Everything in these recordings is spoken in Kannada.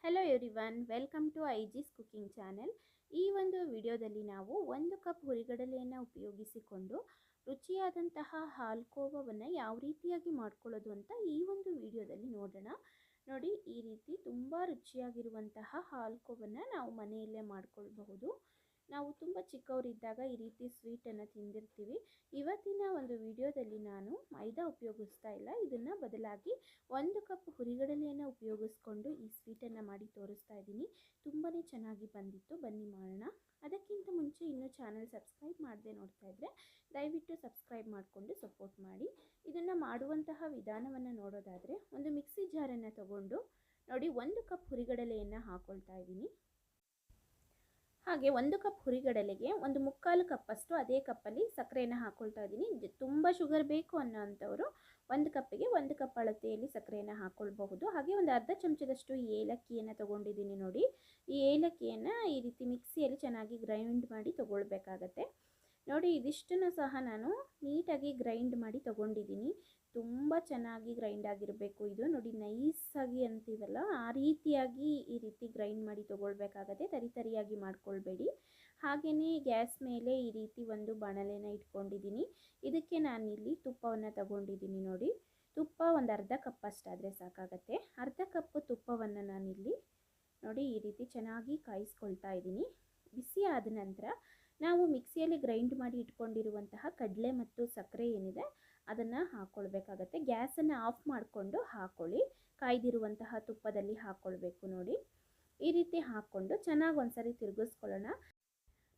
ಹಲೋ ಎವ್ರಿವನ್, ವೆಲ್ಕಮ್ ಟು ಐಜಿಸ್ ಕುಕಿಂಗ್ ಚಾನೆಲ್. ಈ ಒಂದು ವಿಡಿಯೋದಲ್ಲಿ ನಾವು 1 ಕಪ್ ಹುರಿಗಡಲೆಯನ್ನು ಉಪಯೋಗಿಸಿಕೊಂಡು ರುಚಿಯಾದಂತಹ ಹಾಲ್ಕೋವವನ್ನು ಯಾವ ರೀತಿಯಾಗಿ ಮಾಡ್ಕೊಳ್ಳೋದು ಅಂತ ಈ ಒಂದು ವಿಡಿಯೋದಲ್ಲಿ ನೋಡೋಣ. ನೋಡಿ, ಈ ರೀತಿ ತುಂಬ ರುಚಿಯಾಗಿರುವಂತಹ ಹಾಲ್ಕೋವನ್ನು ನಾವು ಮನೆಯಲ್ಲೇ ಮಾಡ್ಕೊಳ್ಬಹುದು. ನಾವು ತುಂಬ ಚಿಕ್ಕವರಿದ್ದಾಗ ಈ ರೀತಿ ಸ್ವೀಟನ್ನು ತಿಂದಿರ್ತೀವಿ. ಇವತ್ತಿನ ಒಂದು ವಿಡಿಯೋದಲ್ಲಿ ನಾನು ಮೈದಾ ಉಪಯೋಗಿಸ್ತಾ ಇಲ್ಲ, ಇದನ್ನು ಬದಲಾಗಿ 1 ಕಪ್ ಹುರಿಗಡಲೆಯನ್ನು ಉಪಯೋಗಿಸ್ಕೊಂಡು ಈ ಸ್ವೀಟನ್ನು ಮಾಡಿ ತೋರಿಸ್ತಾ ಇದ್ದೀನಿ. ತುಂಬಾ ಚೆನ್ನಾಗಿ ಬಂದಿತ್ತು. ಬನ್ನಿ ಮಾಡೋಣ. ಅದಕ್ಕಿಂತ ಮುಂಚೆ ಇನ್ನೂ ಚಾನಲ್ ಸಬ್ಸ್ಕ್ರೈಬ್ ಮಾಡದೆ ನೋಡ್ತಾ ಇದ್ದರೆ ದಯವಿಟ್ಟು ಸಬ್ಸ್ಕ್ರೈಬ್ ಮಾಡಿಕೊಂಡು ಸಪೋರ್ಟ್ ಮಾಡಿ. ಇದನ್ನು ಮಾಡುವಂತಹ ವಿಧಾನವನ್ನು ನೋಡೋದಾದರೆ, ಒಂದು ಮಿಕ್ಸಿ ಜಾರನ್ನು ತಗೊಂಡು ನೋಡಿ 1 ಕಪ್ ಹುರಿಗಡಲೆಯನ್ನು ಹಾಕ್ಕೊಳ್ತಾ ಇದ್ದೀನಿ. ಹಾಗೆ 1 ಕಪ್ ಹುರಿಗಡಲೆಗೆ ಒಂದು 3/4 ಕಪ್ಪಷ್ಟು ಅದೇ ಕಪ್ಪಲ್ಲಿ ಸಕ್ಕರೆಯನ್ನು ಹಾಕ್ಕೊಳ್ತಾ ಇದ್ದೀನಿ. ತುಂಬ ಶುಗರ್ ಬೇಕು ಅನ್ನೋ ಅಂಥವರು 1 ಕಪ್ಪಿಗೆ 1 ಕಪ್ ಅಳತೆಯಲ್ಲಿ ಸಕ್ಕರೆಯನ್ನು ಹಾಕ್ಕೊಳ್ಬಹುದು. ಹಾಗೆ ಒಂದು ಅರ್ಧ ಚಮಚದಷ್ಟು ಏಲಕ್ಕಿಯನ್ನು ತೊಗೊಂಡಿದ್ದೀನಿ. ನೋಡಿ, ಈ ಏಲಕ್ಕಿಯನ್ನು ಈ ರೀತಿ ಮಿಕ್ಸಿಯಲ್ಲಿ ಚೆನ್ನಾಗಿ ಗ್ರೈಂಡ್ ಮಾಡಿ ತೊಗೊಳ್ಬೇಕಾಗತ್ತೆ. ನೋಡಿ, ಇದಿಷ್ಟನ್ನು ಸಹ ನಾನು ನೀಟಾಗಿ ಗ್ರೈಂಡ್ ಮಾಡಿ ತೊಗೊಂಡಿದ್ದೀನಿ. ತುಂಬ ಚೆನ್ನಾಗಿ ಗ್ರೈಂಡ್ ಆಗಿರಬೇಕು ಇದು. ನೋಡಿ, ನೈಸಾಗಿ ಅಂತೀವಲ್ಲ ಆ ರೀತಿಯಾಗಿ ಈ ರೀತಿ ಗ್ರೈಂಡ್ ಮಾಡಿ ತೊಗೊಳ್ಬೇಕಾಗತ್ತೆ. ತರಿಯಾಗಿ ಮಾಡ್ಕೊಳ್ಬೇಡಿ. ಹಾಗೆಯೇ ಗ್ಯಾಸ್ ಮೇಲೆ ಈ ರೀತಿ ಒಂದು ಬಾಣಲೆನ ಇಟ್ಕೊಂಡಿದ್ದೀನಿ. ಇದಕ್ಕೆ ನಾನಿಲ್ಲಿ ತುಪ್ಪವನ್ನು ತಗೊಂಡಿದ್ದೀನಿ. ನೋಡಿ, ತುಪ್ಪ ಒಂದು ಅರ್ಧ ಕಪ್ ಅಷ್ಟಾದರೆ ಸಾಕಾಗತ್ತೆ. ಅರ್ಧ ಕಪ್ ತುಪ್ಪವನ್ನು ನಾನಿಲ್ಲಿ ನೋಡಿ ಈ ರೀತಿ ಚೆನ್ನಾಗಿ ಕಾಯಿಸ್ಕೊಳ್ತಾ ಇದ್ದೀನಿ. ಬಿಸಿ ಆದ ನಂತರ ನಾವು ಮಿಕ್ಸಿಯಲ್ಲಿ ಗ್ರೈಂಡ್ ಮಾಡಿ ಇಟ್ಕೊಂಡಿರುವಂತಹ ಕಡಲೆ ಮತ್ತು ಸಕ್ಕರೆ ಏನಿದೆ ಅದನ್ನು ಹಾಕ್ಕೊಳ್ಬೇಕಾಗತ್ತೆ. ಗ್ಯಾಸನ್ನು ಆಫ್ ಮಾಡಿಕೊಂಡು ಹಾಕ್ಕೊಳ್ಳಿ. ಕಾಯ್ದಿರುವಂತಹ ತುಪ್ಪದಲ್ಲಿ ಹಾಕ್ಕೊಳ್ಬೇಕು. ನೋಡಿ, ಈ ರೀತಿ ಹಾಕ್ಕೊಂಡು ಚೆನ್ನಾಗಿ ಒಂದ್ಸರಿ ತಿರುಗಿಸ್ಕೊಳ್ಳೋಣ.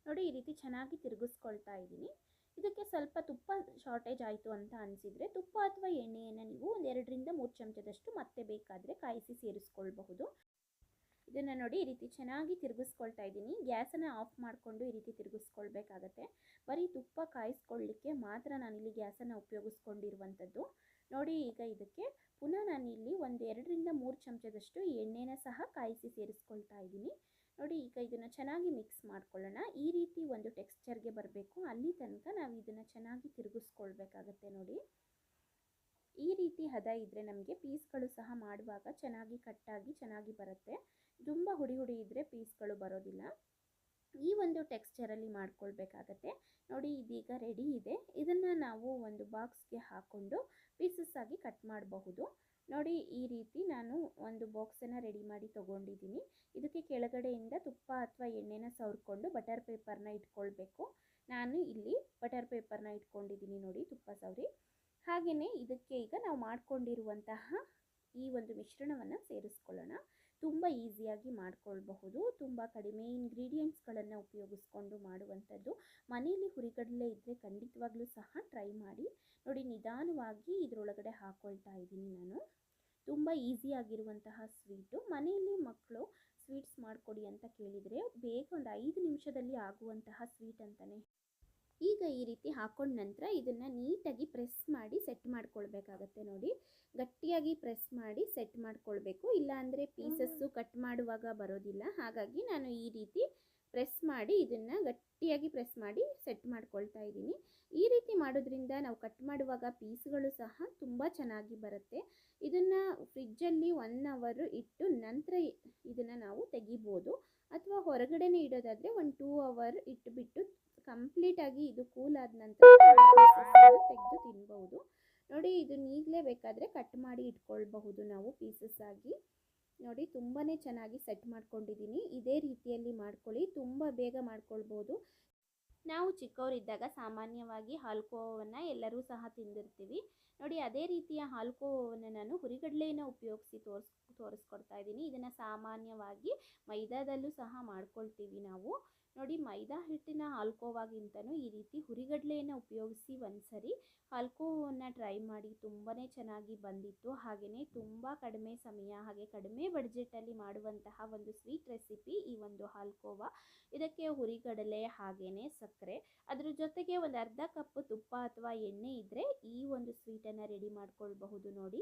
ನೋಡಿ, ಈ ರೀತಿ ಚೆನ್ನಾಗಿ ತಿರುಗಿಸ್ಕೊಳ್ತಾ ಇದ್ದೀನಿ. ಇದಕ್ಕೆ ಸ್ವಲ್ಪ ತುಪ್ಪ ಶಾರ್ಟೇಜ್ ಆಯಿತು ಅಂತ ಅನಿಸಿದರೆ ತುಪ್ಪ ಅಥವಾ ಎಣ್ಣೆಯನ್ನು ನೀವು ಒಂದು 2ರಿಂದ 3 ಚಮಚದಷ್ಟು ಮತ್ತೆ ಬೇಕಾದರೆ ಕಾಯಿಸಿ ಸೇರಿಸ್ಕೊಳ್ಬಹುದು. ಇದನ್ನು ನೋಡಿ ಈ ರೀತಿ ಚೆನ್ನಾಗಿ ತಿರುಗಿಸ್ಕೊಳ್ತಾ ಇದ್ದೀನಿ. ಗ್ಯಾಸನ್ನು ಆಫ್ ಮಾಡಿಕೊಂಡು ಈ ರೀತಿ ತಿರುಗಿಸ್ಕೊಳ್ಬೇಕಾಗತ್ತೆ. ಬರೀ ತುಪ್ಪ ಕಾಯಿಸ್ಕೊಳ್ಳಿಕ್ಕೆ ಮಾತ್ರ ನಾನಿಲ್ಲಿ ಗ್ಯಾಸನ್ನು ಉಪಯೋಗಿಸ್ಕೊಂಡಿರುವಂಥದ್ದು. ನೋಡಿ, ಈಗ ಇದಕ್ಕೆ ಪುನಃ ನಾನಿಲ್ಲಿ ಒಂದು 2ರಿಂದ 3 ಚಮಚದಷ್ಟು ಎಣ್ಣೆನ ಸಹ ಕಾಯಿಸಿ ಸೇರಿಸ್ಕೊಳ್ತಾ ಇದ್ದೀನಿ. ನೋಡಿ, ಈಗ ಇದನ್ನು ಚೆನ್ನಾಗಿ ಮಿಕ್ಸ್ ಮಾಡ್ಕೊಳ್ಳೋಣ. ಈ ರೀತಿ ಒಂದು ಟೆಕ್ಸ್ಚರ್ಗೆ ಬರಬೇಕು. ಅಲ್ಲಿ ತನಕ ನಾವು ಇದನ್ನು ಚೆನ್ನಾಗಿ ತಿರುಗಿಸ್ಕೊಳ್ಬೇಕಾಗತ್ತೆ. ನೋಡಿ, ಈ ರೀತಿ ಹದ ಇದ್ದರೆ ನಮಗೆ ಪೀಸ್ಗಳು ಸಹ ಮಾಡುವಾಗ ಚೆನ್ನಾಗಿ ಕಟ್ಟಾಗಿ ಚೆನ್ನಾಗಿ ಬರುತ್ತೆ. ತುಂಬ ಹುಡಿ ಇದ್ದರೆ ಪೀಸ್ಗಳು ಬರೋದಿಲ್ಲ. ಈ ಒಂದು ಟೆಕ್ಸ್ಚರಲ್ಲಿ ಮಾಡ್ಕೊಳ್ಬೇಕಾಗತ್ತೆ. ನೋಡಿ, ಇದೀಗ ರೆಡಿ ಇದೆ. ಇದನ್ನು ನಾವು ಒಂದು ಬಾಕ್ಸ್ಗೆ ಹಾಕ್ಕೊಂಡು ಪೀಸಸ್ ಆಗಿ ಕಟ್ ಮಾಡಬಹುದು. ನೋಡಿ, ಈ ರೀತಿ ನಾನು ಒಂದು ಬಾಕ್ಸನ್ನು ರೆಡಿ ಮಾಡಿ ತೊಗೊಂಡಿದ್ದೀನಿ. ಇದಕ್ಕೆ ಕೆಳಗಡೆಯಿಂದ ತುಪ್ಪ ಅಥವಾ ಎಣ್ಣೆನ ಸವರ್ಕೊಂಡು ಬಟರ್ ಪೇಪರ್ನ ಇಟ್ಕೊಳ್ಬೇಕು. ನಾನು ಇಲ್ಲಿ ಬಟರ್ ಪೇಪರ್ನ ಇಟ್ಕೊಂಡಿದ್ದೀನಿ. ನೋಡಿ, ತುಪ್ಪ ಸವರಿ. ಹಾಗೆಯೇ ಇದಕ್ಕೆ ಈಗ ನಾವು ಮಾಡ್ಕೊಂಡಿರುವಂತಹ ಈ ಒಂದು ಮಿಶ್ರಣವನ್ನು ಸೇರಿಸ್ಕೊಳ್ಳೋಣ. ತುಂಬ ಈಸಿಯಾಗಿ ಮಾಡ್ಕೊಳ್ಬಹುದು. ತುಂಬ ಕಡಿಮೆ ಇಂಗ್ರೀಡಿಯೆಂಟ್ಸ್ಗಳನ್ನು ಉಪಯೋಗಿಸ್ಕೊಂಡು ಮಾಡುವಂಥದ್ದು. ಮನೆಯಲ್ಲಿ ಹುರಿಗಡಲೆ ಇದ್ದರೆ ಖಂಡಿತವಾಗ್ಲೂ ಸಹ ಟ್ರೈ ಮಾಡಿ. ನೋಡಿ, ನಿಧಾನವಾಗಿ ಇದರೊಳಗಡೆ ಹಾಕ್ಕೊಳ್ತಾ ಇದ್ದೀನಿ ನಾನು. ತುಂಬ ಈಸಿಯಾಗಿರುವಂತಹ ಸ್ವೀಟು. ಮನೆಯಲ್ಲಿ ಮಕ್ಕಳು ಸ್ವೀಟ್ಸ್ ಮಾಡಿಕೊಡಿ ಅಂತ ಕೇಳಿದರೆ ಬೇಗ ಒಂದು 5 ನಿಮಿಷದಲ್ಲಿ ಆಗುವಂತಹ ಸ್ವೀಟ್ ಅಂತಲೇ. ಈಗ ಈ ರೀತಿ ಹಾಕೊಂಡ ನಂತರ ಇದನ್ನು ನೀಟಾಗಿ ಪ್ರೆಸ್ ಮಾಡಿ ಸೆಟ್ ಮಾಡ್ಕೊಳ್ಬೇಕಾಗತ್ತೆ. ನೋಡಿ, ಗಟ್ಟಿಯಾಗಿ ಪ್ರೆಸ್ ಮಾಡಿ ಸೆಟ್ ಮಾಡ್ಕೊಳ್ಬೇಕು. ಇಲ್ಲಾಂದರೆ ಪೀಸಸ್ಸು ಕಟ್ ಮಾಡುವಾಗ ಬರೋದಿಲ್ಲ. ಹಾಗಾಗಿ ನಾನು ಈ ರೀತಿ ಪ್ರೆಸ್ ಮಾಡಿ ಇದನ್ನು ಗಟ್ಟಿಯಾಗಿ ಪ್ರೆಸ್ ಮಾಡಿ ಸೆಟ್ ಮಾಡ್ಕೊಳ್ತಾ ಇದ್ದೀನಿ. ಈ ರೀತಿ ಮಾಡೋದ್ರಿಂದ ನಾವು ಕಟ್ ಮಾಡುವಾಗ ಪೀಸ್ಗಳು ಸಹ ತುಂಬ ಚೆನ್ನಾಗಿ ಬರುತ್ತೆ. ಇದನ್ನು ಫ್ರಿಜ್ಜಲ್ಲಿ 1 ಅವರ್ ಇಟ್ಟು ನಂತರ ಇದನ್ನು ನಾವು ತೆಗಿಬೋದು. ಅಥವಾ ಹೊರಗಡೆನೇ ಇಡೋದಾದರೆ ಒಂದು 2 ಅವರ್ ಇಟ್ಟುಬಿಟ್ಟು ಕಂಪ್ಲೀಟಾಗಿ ಇದು ಕೂಲ್ ಆದ ನಂತರ ತೆಗೆದು ತಿನ್ಬಹುದು. ನೋಡಿ, ಇದನ್ನ ಈಗಲೇ ಬೇಕಾದರೆ ಕಟ್ ಮಾಡಿ ಇಟ್ಕೊಳ್ಬಹುದು ನಾವು ಪೀಸಸ್ ಆಗಿ. ನೋಡಿ, ತುಂಬಾ ಚೆನ್ನಾಗಿ ಸೆಟ್ ಮಾಡ್ಕೊಂಡಿದ್ದೀನಿ. ಇದೇ ರೀತಿಯಲ್ಲಿ ಮಾಡ್ಕೊಳ್ಳಿ. ತುಂಬ ಬೇಗ ಮಾಡ್ಕೊಳ್ಬೋದು. ನಾವು ಚಿಕ್ಕವರಿದ್ದಾಗ ಸಾಮಾನ್ಯವಾಗಿ ಹಾಲ್ಕೋವವನ್ನು ಎಲ್ಲರೂ ಸಹ ತಿಂದಿರ್ತೀವಿ. ನೋಡಿ, ಅದೇ ರೀತಿಯ ಹಾಲ್ಕೋವವನ್ನು ನಾನು ಹುರಿಗಡಲೆಯನ್ನು ಉಪಯೋಗಿಸಿ ತೋರಿಸ್ಕೊಡ್ತಾ ಇದ್ದೀನಿ. ಇದನ್ನು ಸಾಮಾನ್ಯವಾಗಿ ಮೈದಾದಲ್ಲೂ ಸಹ ಮಾಡ್ಕೊಳ್ತೀವಿ ನಾವು. ನೋಡಿ, ಮೈದಾ ಹಿಟ್ಟಿನ ಹಾಲ್ಕೋವಾಗಿಂತನೂ ಈ ರೀತಿ ಹುರಿಗಡಲೆಯನ್ನು ಉಪಯೋಗಿಸಿ ಒಂದ್ಸರಿ ಹಾಲ್ಕೋವನ್ನು ಟ್ರೈ ಮಾಡಿ. ತುಂಬಾ ಚೆನ್ನಾಗಿ ಬಂದಿತ್ತು. ಹಾಗೆಯೇ ತುಂಬ ಕಡಿಮೆ ಸಮಯ ಹಾಗೆ ಕಡಿಮೆ ಬಡ್ಜೆಟಲ್ಲಿ ಮಾಡುವಂತಹ ಒಂದು ಸ್ವೀಟ್ ರೆಸಿಪಿ ಈ ಒಂದು ಹಾಲ್ಕೋವಾ. ಇದಕ್ಕೆ ಹುರಿಗಡಲೆ ಹಾಗೆಯೇ ಸಕ್ಕರೆ, ಅದ್ರ ಜೊತೆಗೆ ಒಂದು ಅರ್ಧ ಕಪ್ ತುಪ್ಪ ಅಥವಾ ಎಣ್ಣೆ ಇದ್ದರೆ ಈ ಒಂದು ಸ್ವೀಟನ್ನು ರೆಡಿ ಮಾಡ್ಕೊಳ್ಬಹುದು. ನೋಡಿ,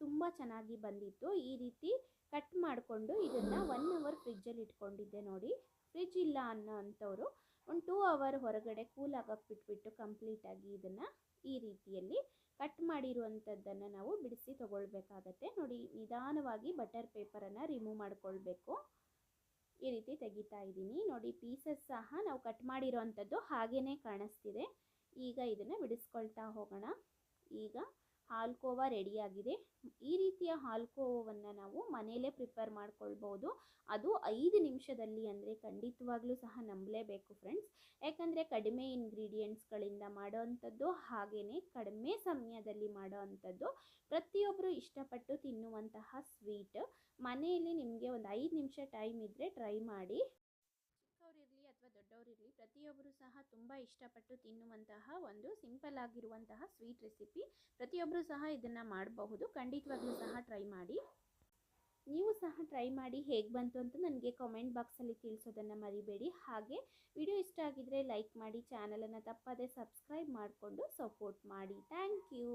ತುಂಬ ಚೆನ್ನಾಗಿ ಬಂದಿತ್ತು. ಈ ರೀತಿ ಕಟ್ ಮಾಡಿಕೊಂಡು ಇದನ್ನು 1 ಅವರ್ ಫ್ರಿಜ್ಜಲ್ಲಿ ಇಟ್ಕೊಂಡಿದ್ದೆ. ನೋಡಿ, ಫ್ರಿಜ್ ಇಲ್ಲ ಅನ್ನೋ ಅಂಥವರು ಒಂದು 2 ಅವರ್ ಹೊರಗಡೆ ಕೂಲ್ ಆಗೋಕ್ಕೆ ಬಿಟ್ಬಿಟ್ಟು ಕಂಪ್ಲೀಟಾಗಿ ಇದನ್ನು ಈ ರೀತಿಯಲ್ಲಿ ಕಟ್ ಮಾಡಿರುವಂಥದ್ದನ್ನು ನಾವು ಬಿಡಿಸಿ ತಗೊಳ್ಬೇಕಾಗತ್ತೆ. ನೋಡಿ, ನಿಧಾನವಾಗಿ ಬಟರ್ ಪೇಪರನ್ನು ರಿಮೂವ್ ಮಾಡ್ಕೊಳ್ಬೇಕು. ಈ ರೀತಿ ತೆಗಿತಾ ಇದ್ದೀನಿ. ನೋಡಿ, ಪೀಸಸ್ ಸಹ ನಾವು ಕಟ್ ಮಾಡಿರೋವಂಥದ್ದು ಹಾಗೇ ಕಾಣಿಸ್ತಿದೆ. ಈಗ ಇದನ್ನು ಬಿಡಿಸ್ಕೊಳ್ತಾ ಹೋಗೋಣ. ಈಗ ಹಾಲ್ಕೋವಾ ರೆಡಿಯಾಗಿದೆ. ಈ ರೀತಿಯ ಹಾಲ್ಕೋವನ್ನು ನಾವು ಮನೆಯಲ್ಲೇ ಪ್ರಿಪೇರ್ ಮಾಡ್ಕೊಳ್ಬೋದು. ಅದು 5 ನಿಮಿಷದಲ್ಲಿ, ಅಂದರೆ ಖಂಡಿತವಾಗ್ಲೂ ಸಹ ನಂಬಲೇಬೇಕು ಫ್ರೆಂಡ್ಸ್. ಯಾಕಂದರೆ ಕಡಿಮೆ ಇಂಗ್ರೀಡಿಯೆಂಟ್ಸ್ಗಳಿಂದ ಮಾಡೋವಂಥದ್ದು, ಹಾಗೆಯೇ ಕಡಿಮೆ ಸಮಯದಲ್ಲಿ ಮಾಡೋವಂಥದ್ದು, ಪ್ರತಿಯೊಬ್ಬರು ಇಷ್ಟಪಟ್ಟು ತಿನ್ನುವಂತಹ ಸ್ವೀಟ್. ಮನೆಯಲ್ಲಿ ನಿಮಗೆ ಒಂದು 5 ನಿಮಿಷ ಟೈಮ್ ಇದ್ದರೆ ಟ್ರೈ ಮಾಡಿ. ಚಿಕ್ಕವರಿರಲಿ ಅಥವಾ ದೊಡ್ಡವರಿರಲಿ, ಪ್ರತಿಯೊಬ್ಬರು ಸಹ ತುಂಬ ಇಷ್ಟಪಟ್ಟು ತಿನ್ನುವಂತಹ ಒಂದು ಸಿಂಪಲ್ ಆಗಿರುವಂತಹ ಸ್ವೀಟ್ ರೆಸಿಪಿ. ಪ್ರತಿಯೊಬ್ಬರು ಸಹ ಇದನ್ನು ಮಾಡಬಹುದು. ಖಂಡಿತವಾಗ್ಲೂ ಸಹ ಟ್ರೈ ಮಾಡಿ. ನೀವು ಸಹ ಟ್ರೈ ಮಾಡಿ ಹೇಗೆ ಬಂತು ಅಂತ ನನಗೆ ಕಾಮೆಂಟ್ ಬಾಕ್ಸಲ್ಲಿ ತಿಳಿಸೋದನ್ನು ಮರಿಬೇಡಿ. ಹಾಗೆ ವಿಡಿಯೋ ಇಷ್ಟ ಆಗಿದ್ದರೆ ಲೈಕ್ ಮಾಡಿ, ಚಾನಲನ್ನು ತಪ್ಪದೇ ಸಬ್ಸ್ಕ್ರೈಬ್ ಮಾಡಿಕೊಂಡು ಸಪೋರ್ಟ್ ಮಾಡಿ. Thank you.